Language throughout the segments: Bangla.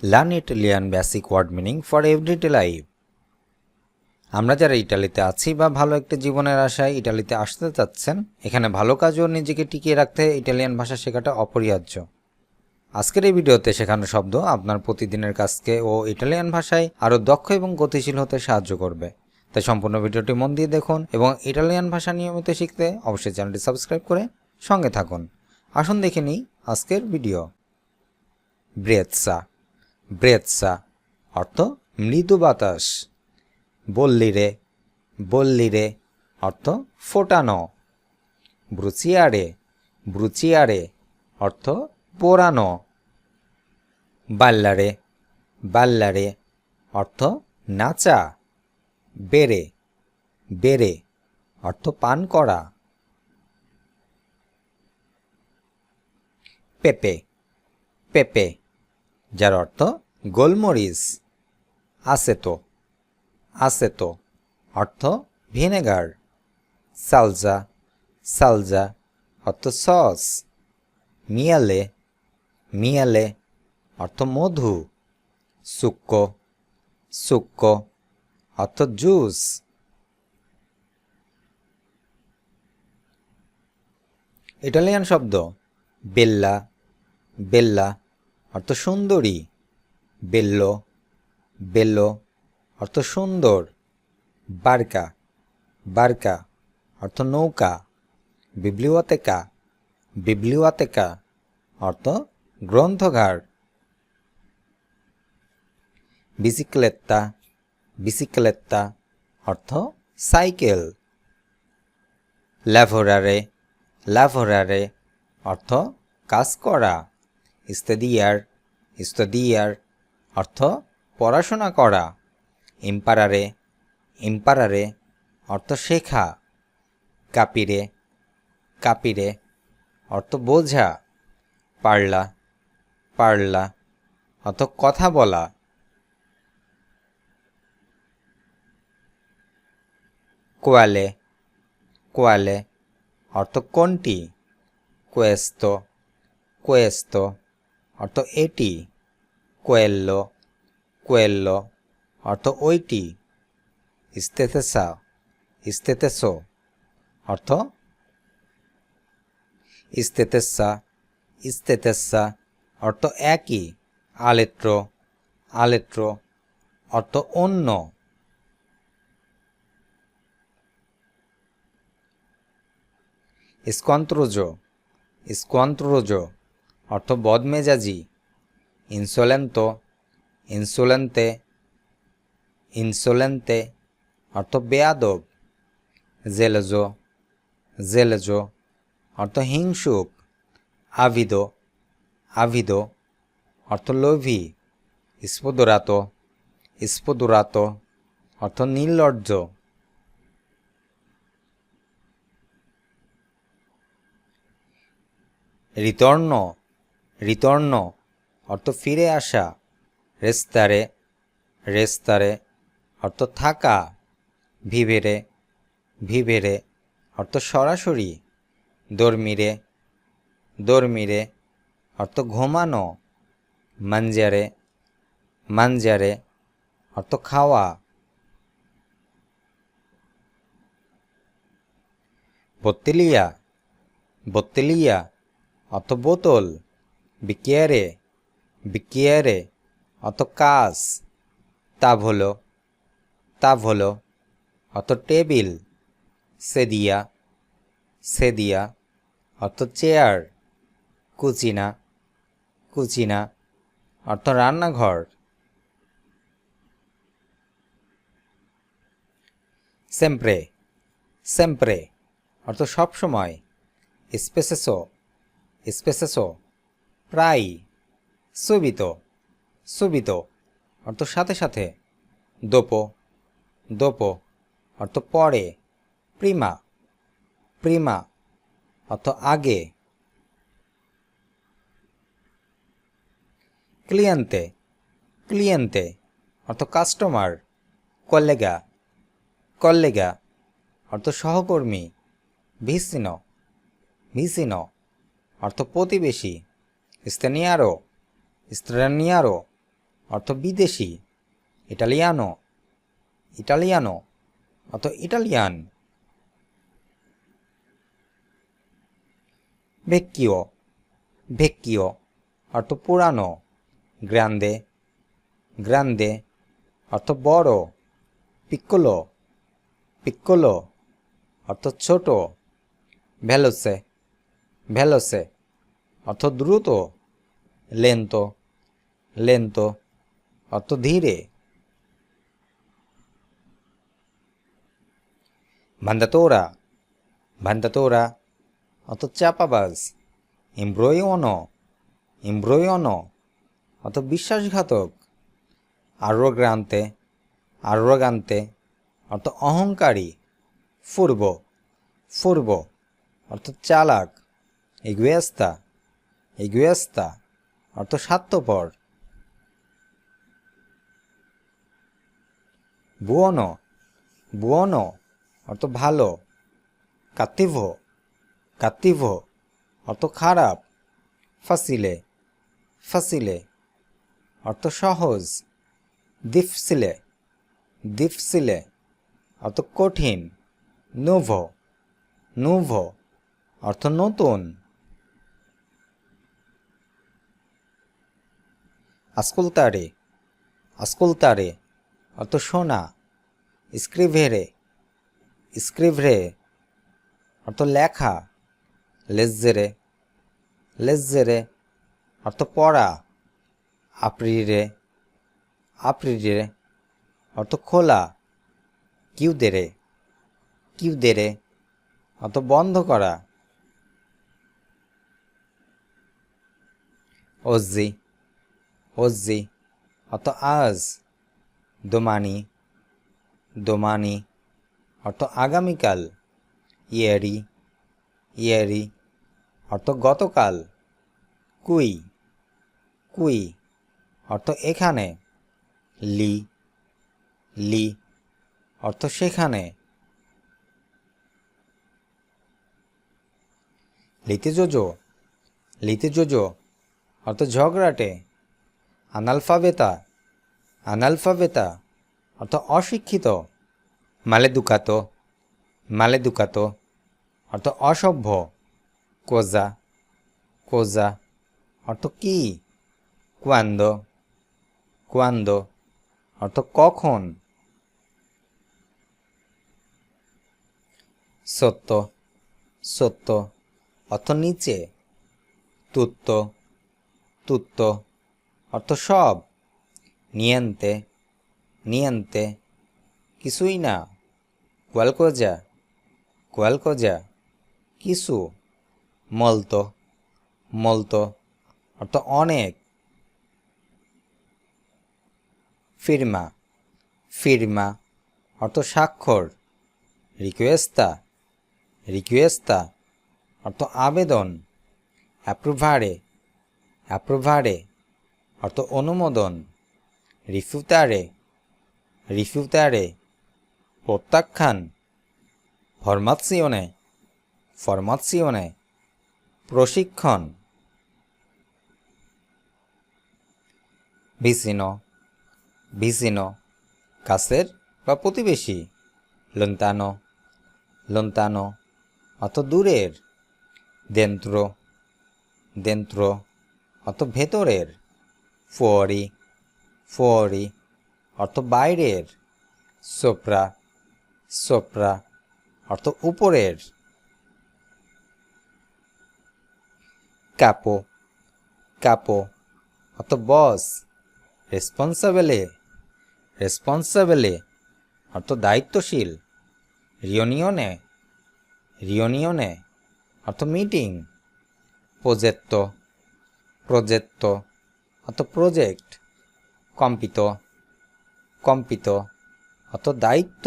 Learn Italian basic word meaning for everyday life. আমরা যারা ইটালিতে আছি বা ভালো একটা জীবনের আশায় ইটালিতে আসতে চাচ্ছেন, এখানে ভালো কাজ ও নিজেকে টিকিয়ে রাখতে ইটালিয়ান ভাষা শেখাটা অপরিহার্য। আজকের এই ভিডিওতে শেখানো শব্দ আপনার প্রতিদিনের কাজকে ও ইটালিয়ান ভাষায় আরও দক্ষ এবং গতিশীল হতে সাহায্য করবে। তাই সম্পূর্ণ ভিডিওটি মন দিয়ে দেখুন এবং ইটালিয়ান ভাষা নিয়মিত শিখতে অবশ্যই চ্যানেলটি সাবস্ক্রাইব করে সঙ্গে থাকুন। আসুন দেখে নিই আজকের ভিডিও। ব্রেৎসা। ব্রেৎসা অর্থ মৃদু বাতাস। বল্লিরে। বল্লিরে অর্থ ফোটানো। ব্রুচিয়ারে। ব্রুচিয়ারে অর্থ পোড়ানো। বাল্লারে। বাল্লারে অর্থ নাচা। বেরে। বেরে অর্থ পান করা। পেপে। পেপে যার অর্থ গোলমরিচ। আসেতো। আসেতো অর্থ ভিনেগার। সালজা। সালজা অর্থ সস। মিয়ালে। মিয়ালে অর্থ মধু। সুক্কো। সুক্কো অর্থ জুস। ইটালিয়ান শব্দ বেল্লা। বেল্লা অর্থ সুন্দরী। বেল্লো। বেল্লো অর্থ সুন্দর। বার্কা। বার্কা অর্থ নৌকা। বিব্লিওতেকা। বিব্লিওতেকা অর্থ গ্রন্থগার। বিসিক্লেত্তা। বিসিক্লেত্তা অর্থ সাইকেল। ল্যাভোরারে। ল্যাভোরারে অর্থ কাজ করা। ইস্তাদিয়ার। ইস্তাদিয়ার অর্থ পড়াশোনা করা। ইম্পারারে। ইম্পারারে অর্থ শেখা। কাপিরে। কাপিরে অর্থ বোঝা। পারলা। পারলা অর্থ কথা বলা। কোয়ালে। কোয়ালে অর্থ কোনটি। কোয়েস্তো। কোয়েস্তো অর্থ এটি। কোয়েল্লো। কোয়েল্লো অর্থ ওইটি। ইস্তেতেসা। ইস্তেতেসো অর্থ ইস্তেতেসা। ইস্তেতেসা অর্থ একই। আলেট্রো। আলেট্রো অর্থ অন্য। স্কন্ত্রোজো। স্কন্ত্রোজো অর্থ বদমেজাজি। ইনসোলেন্তো। ইনসোলেন্তে। ইনসোলেন্তে অর্থ বেয়াদব। জেলজো। জেলজো অর্থ হিংসুক। আভিদো। আভিদো অর্থ লোভী। স্পোদোরাতো। স্পোদোরাতো অর্থ নির্লজ্জ। রিতর্ণ। রিতর্ণ অর্থ ফিরে আসা। রেস্তারে। রেস্তারে অর্থ থাকা। ভিভেরে। ভিভেরে অর্থ সরাসরি। দর্মিরে। দর্মিরে অর্থ ঘুমানো। মানজারে। মানজারে অর্থ খাওয়া। বত্তিলিয়া। বত্তিলিয়া অর্থ বোতল। বিকিয়ারে। বিকিয়ারে অর্থ কাজ। তাভলো। তাভলো অর্থ টেবিল। সেদিয়া। সেদিয়া অর্থ চেয়ার। কুচিনা। কুচিনা অর্থ রান্নাঘর। সেম্প্রে। সেম্প্রে অর্থ সবসময়। স্পেসেসো। স্পেসেসো প্রায়। সুবিতো। সুবিতো অর্থ সাথে সাথে। দোপো। দোপো অর্থ পরে। প্রিমা। প্রিমা অর্থ আগে। ক্লিয়েন্তে। ক্লিয়েন্তে অর্থ কাস্টমার। কল্লেগা। কল্লেগা অর্থ সহকর্মী। ভিসিনো। ভিসিনো অর্থ প্রতিবেশী। স্থানিয়ারো। স্থানিয়ারো অর্থ বিদেশি, ইটালিয়ানো, ইটালিয়ানো অর্থ ইটালিয়ান। ভেক্কিও, ভেক্কিও অর্থ পুরানো, গ্রান্দে, গ্রান্দে অর্থ বড়, পিক্কোলো, পিক্কোলো অর্থ ছোট, ভেলোসে, ভেলোসে অর্থ দ্রুত, লেন্তো, লেন্তো অর্থ ধীরে। ভান্দাতোরা, ভান্দাতোরা অর্থ চাপাবাজ, ইমব্রোয়নো, ইমব্রোয়নো অর্থ বিশ্বাসঘাতক, আর্রোগ্রান্তে, আর্রোগান্তে অর্থ অহংকারী, ফুর্ব, ফুর্ব অর্থ চালাক, ইগুয়েস্তা, ইগুয়েস্তা অর্থ স্বার্থপর। বুয়নো, বুয়নো অর্থ ভালো, কাত্তিভো, কাত্তিভো অর্থ খারাপ, ফাসিলে, ফাসিলে অর্থ সহজ, দিফসিলে, দিফসিলে অর্থ কঠিন, নুভো, নুভো অর্থ নতুন। আসকুলতারে, আসকুলতারে অর্থ শোনা, স্ক্রিভেরে, স্ক্রিভরে অর্থ লেখা, লেজ্জেরে, লেজ্জেরে অর্থ পড়া, আপ্রিরে, আপ্রিরে অর্থ খোলা, কিউদেরে, কিউদেরে অর্থ বন্ধ করা। ওজি, ওজি অর্থ আজ, দোমানি, দোমানি অর্থ আগামীকাল, ইয়েরি, ইয়েরি অর্থ গতকাল, কুই, কুই অর্থ এখানে, লি, লি অর্থ সেখানে। লিতিজোজো, লিতিজোজো অর্থ ঝগড়াটে, আনালফাবেতা, আনালফাবেতা অর্থ অশিক্ষিত, মালেদুকাতো, মালেদুকাতো অর্থ অসভ্য, কোজা, কোজা অর্থ কি, কুয়ান্দো, কুয়ান্দো অর্থ কখন। সত্য, সত্য অর্থ নিচে, তুত্ত, তুত্ত অর্থ সব, নিয়েন্তে, নিয়েন্তে কিছুই না, কোয়ালকোজা, কোয়ালকোজা কিছু, মলতো, মলতো অর্থ অনেক। ফিরমা, ফিরমা অর্থ স্বাক্ষর, রিকুয়েস্তা, রিকুয়েস্তা অর্থ আবেদন, অ্যাপ্রুভারে, অ্যাপ্রুভারে অর্থ অনুমোদন, রিফিউতারে, রিফিউতারে প্রত্যাখ্যান, ফরমাৎসিওনে, ফরমাৎসিওনে প্রশিক্ষণ। ভিসিনো, ভিসিনো কাছের বা প্রতিবেশী, লন্তানো, লন্তানো অত দূরের, দেন্ত্র, দেন্ত্র অত ভেতরের, ফুয়ারি, ফুয়ারি অর্থ বাইরের, সোপ্রা, সোপ্রা অর্থ উপরের। ক্যাপো, ক্যাপো অর্থ বস, রেসপন্সাবেলে, রেসপন্সাবেলে অর্থ দায়িত্বশীল, রিওনিয়নে, রিওনিয়নে অর্থ মিটিং, প্রোজেক্টো, প্রোজেক্টো অর্থ প্রজেক্ট, কম্পিত, কম্পিত অর্থ দায়িত্ব।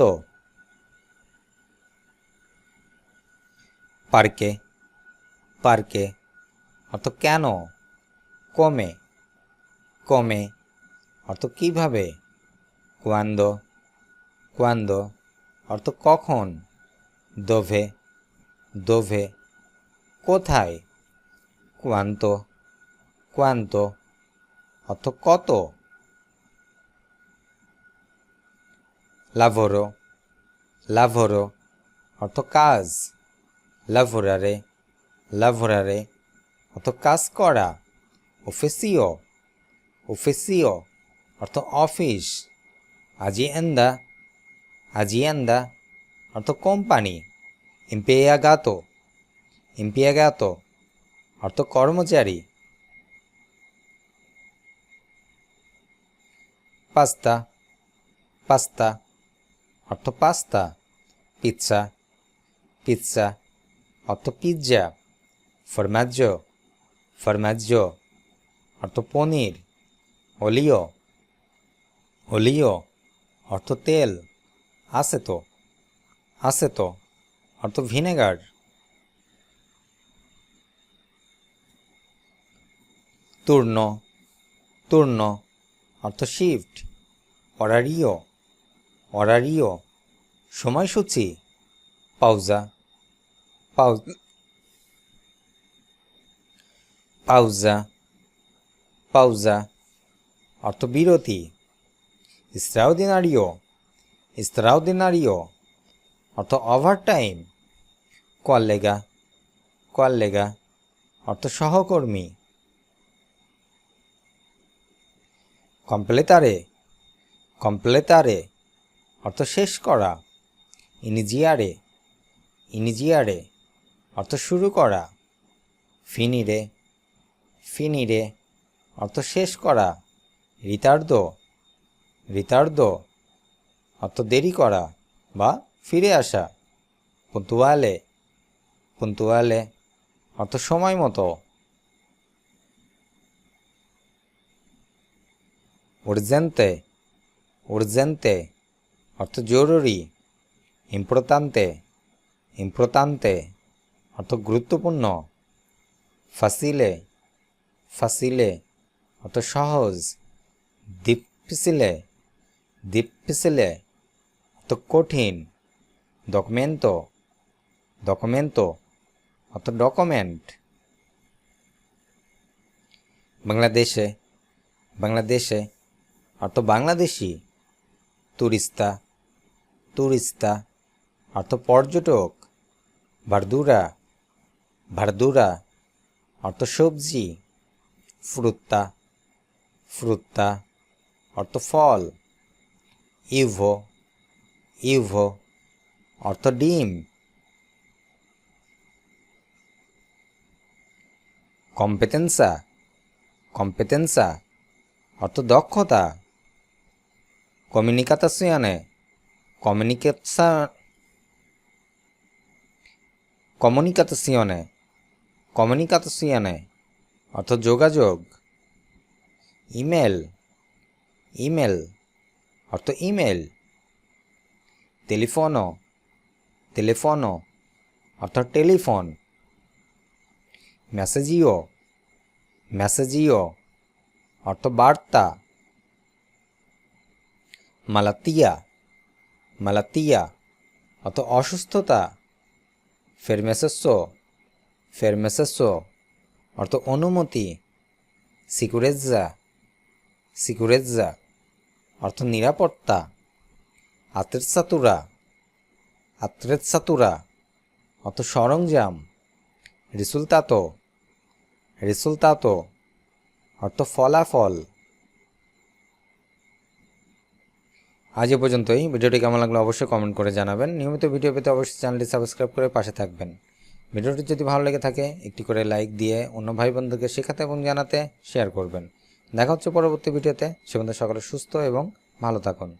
পার্কে, পার্কে অর্থ কেন, কমে, কমে অর্থ কিভাবে, কুয়ান্দো, কুয়ান্দো অর্থ কখন, দোভে, দোভে কোথায়, কুয়ান্তো, কুয়ান্তো অর্থ কত। lavoro, lavoro অর্থ কাজ, lavorare, lavorare অর্থ কাজ করা, ufficio, ufficio অর্থ অফিস, azienda, azienda অর্থ কোম্পানি, impiegato, impiegato অর্থ কর্মচারী, পাস্তা, পাস্তা অর্থ পাস্তা, পিৎজা, পিৎজা অর্থ পিৎজা, ফরমাজ্জো, ফরমাজ্জো অর্থ পনির, অলিও, অলিও অর্থ তেল, আসেতো, আসেতো অর্থ ভিনেগার, turno, turno অর্থ শিফট, orario, orario সময়সূচি, pausa, pausa, pausa, pausa অর্থ বিরতি, straordinario, straordinario অর্থ ওভারটাইম, collega, collega অর্থ সহকর্মী, completare, completare অর্থ শেষ করা, iniziare, iniziare অর্থ শুরু করা, finire, finire অর্থ শেষ করা, ritardo, ritardo অর্থ দেরি করা বা ফিরে আসা, puntuale, puntuale অর্থ সময় মতো, urgente, urgente অর্থ জরুরি, importante, importante অর্থ গুরুত্বপূর্ণ, facile, facile অর্থ সহজ, difficile, difficile অর্থ কঠিন, documento, documento অর্থ ডকুমেন্ট, বাংলাদেশে, বাংলাদেশে অর্থ বাংলাদেশি, তুরিস্তা, তুরিস্তা অর্থ পর্যটক, ভার্দুরা, ভার্দুরা অর্থ সবজি, ফ্রুত্তা, ফ্রুত্তা অর্থ ফল, ইভো, ইভো অর্থ ডিম, কম্পিটেন্সা, কম্পিটেন্সা অর্থ দক্ষতা, comunicazione, comunicazione, comunicazione অর্থ যোগাযোগ, ইমেল, ইমেল অর্থ ইমেল, টেলিফোনো, টেলিফোনো অর্থ টেলিফোন, মেসেজিও, মেসেজিও অর্থ বার্তা, মালাতিয়া, মালাতিয়া অর্থ অসুস্থতা, ফেরমেসেসো, ফেরমেসেসো অর্থ অনুমতি, সিকুরেজ্জা, সিকুরেজ্জা অর্থ নিরাপত্তা, আত্রেসাতুরা, আত্রেসাতুরা অর্থ সরঞ্জাম, রিসুলতাতো, রিসুলতাতো অর্থ ফলাফল। আজ এ পর্যন্তই। ভিডিওটি কেমন লাগলো অবশ্যই কমেন্ট করে জানাবেন। নিয়মিত ভিডিও পেতে অবশ্যই চ্যানেলটি সাবস্ক্রাইব করে পাশে থাকবেন। ভিডিওটি যদি ভালো লেগে থাকে একটি করে লাইক দিয়ে অন্য ভাই বন্ধুকে শেখাতে এবং জানাতে শেয়ার করবেন। দেখা হচ্ছে পরবর্তী ভিডিওতে। সে পর্যন্ত সকলে সুস্থ এবং ভালো থাকুন।